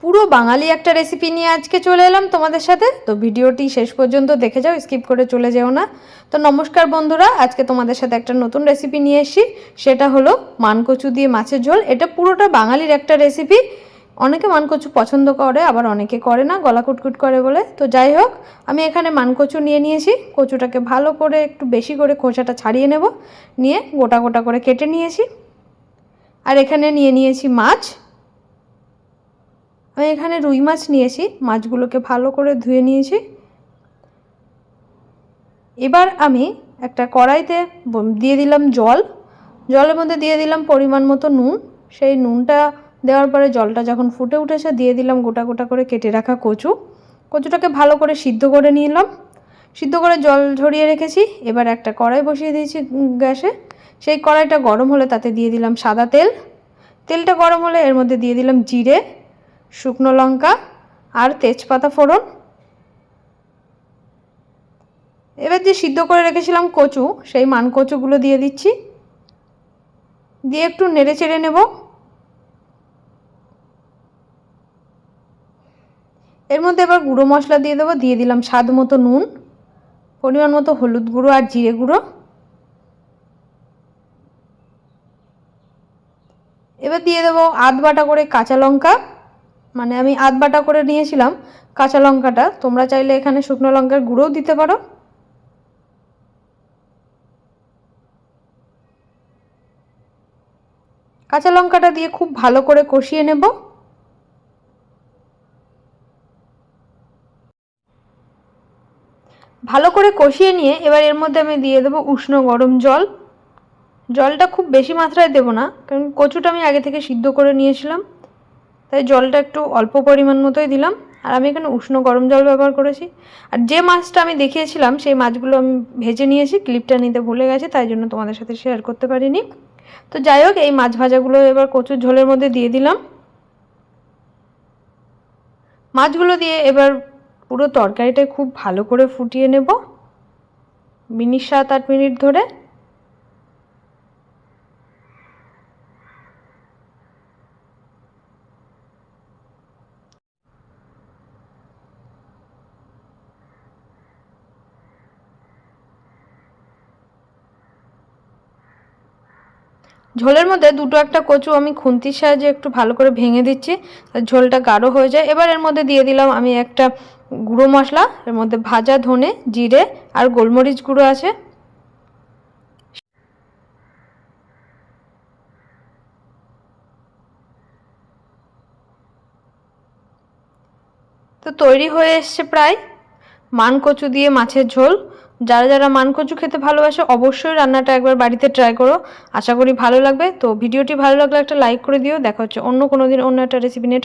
পুরো বাঙালি একটা রেসিপি নিয়ে আজকে চলে এলাম তোমাদের সাথে। তো ভিডিওটি শেষ পর্যন্ত দেখে যাও, স্কিপ করে চলে যেও না। তো নমস্কার বন্ধুরা, আজকে তোমাদের সাথে একটা নতুন রেসিপি নিয়ে এসেছি। সেটা হলো মানকচু দিয়ে মাছের ঝোল। এটা পুরোটা বাঙালির একটা রেসিপি। অনেকে মানকচু পছন্দ করে, আবার অনেকে করে না, গলা কুটকুট করে বলে। তো যাই হোক, আমি এখানে মানকচু নিয়ে নিয়েছি। কচুটাকে ভালো করে একটু বেশি করে খোসাটা ছাড়িয়ে নেব, নিয়ে গোটা গোটা করে কেটে নিয়েছি। আর এখানে নিয়ে নিয়েছি মাছ। আমি এখানে রুই মাছ নিয়েছি, মাছগুলোকে ভালো করে ধুয়ে নিয়েছি। এবার আমি একটা কড়াইতে দিয়ে দিলাম জল, জলের মধ্যে দিয়ে দিলাম পরিমাণ মতো নুন। সেই নুনটা দেওয়ার পরে জলটা যখন ফুটে উঠেছে দিয়ে দিলাম গোটা গোটা করে কেটে রাখা কচু। কচুটাকে ভালো করে সিদ্ধ করে নিলাম, সিদ্ধ করে জল ঝরিয়ে রেখেছি। এবার একটা কড়াই বসিয়ে দিয়েছি গ্যাসে। সেই কড়াইটা গরম হলে তাতে দিয়ে দিলাম সাদা তেল। তেলটা গরম হলে এর মধ্যে দিয়ে দিলাম জিরে, শুকনো লঙ্কা আর তেজপাতা ফোড়ন। এবার যে সিদ্ধ করে রেখেছিলাম কচু, সেই মানকচুগুলো দিয়ে দিচ্ছি, দিয়ে একটু নেড়ে চেড়ে নেব। এর মধ্যে এবার গুঁড়ো মশলা দিয়ে দেবো, দিয়ে দিলাম স্বাদ মতো নুন, পরিমাণ মতো হলুদ গুঁড়ো আর জিরে গুঁড়ো। এবার দিয়ে দেবো আধ বাটা করে কাঁচা লঙ্কা, মানে আমি আধ বাটা করে নিয়েছিলাম কাঁচা লঙ্কাটা, তোমরা চাইলে এখানে শুকনো লঙ্কার গুঁড়োও দিতে পারো। কাঁচা লঙ্কাটা দিয়ে খুব ভালো করে কষিয়ে নেব। ভালো করে কষিয়ে নিয়ে এবার এর মধ্যে আমি দিয়ে দেবো উষ্ণ গরম জল। জলটা খুব বেশি মাত্রায় দেবো না, কারণ কচুটা আমি আগে থেকে সিদ্ধ করে নিয়েছিলাম, তাই জলটা একটু অল্প পরিমাণ মতোই দিলাম। আর আমি এখানে উষ্ণ গরম জল ব্যবহার করেছি। আর যে মাছটা আমি দেখিয়েছিলাম সেই মাছগুলো আমি ভেজে নিয়েছি, ক্লিপটা নিতে ভুলে গেছি, তাই জন্য তোমাদের সাথে শেয়ার করতে পারিনি। তো যাই হোক, এই মাছ ভাজাগুলো এবার কচুর ঝোলের মধ্যে দিয়ে দিলাম। মাছগুলো দিয়ে এবার পুরো তরকারিটা খুব ভালো করে ফুটিয়ে নেব মিনিট 7-8 মিনিট ধরে। ঝোলের মধ্যে দুটো একটা কচু আমি খুন্তির সাহায্যে একটু ভালো করে ভেঙে দিচ্ছি, ঝোলটা গাঢ় হয়ে যায়। এবার এর মধ্যে দিয়ে দিলাম আমি একটা গুঁড়ো মশলা, এর মধ্যে ভাজা ধনে, জিরে আর গোলমরিচ গুঁড়ো আছে। তো তৈরি হয়ে এসছে প্রায় মানকচু দিয়ে মাছের ঝোল। যারা যারা মানকচু খেতে ভালোবাসে অবশ্যই রান্নাটা একবার বাড়িতে ট্রাই করো, আশা করি ভালো লাগবে। তো ভিডিওটি ভালো লাগলে একটা লাইক করে দিও। দেখা হচ্ছে অন্য কোনো দিন অন্য একটা রেসিপি নিয়ে।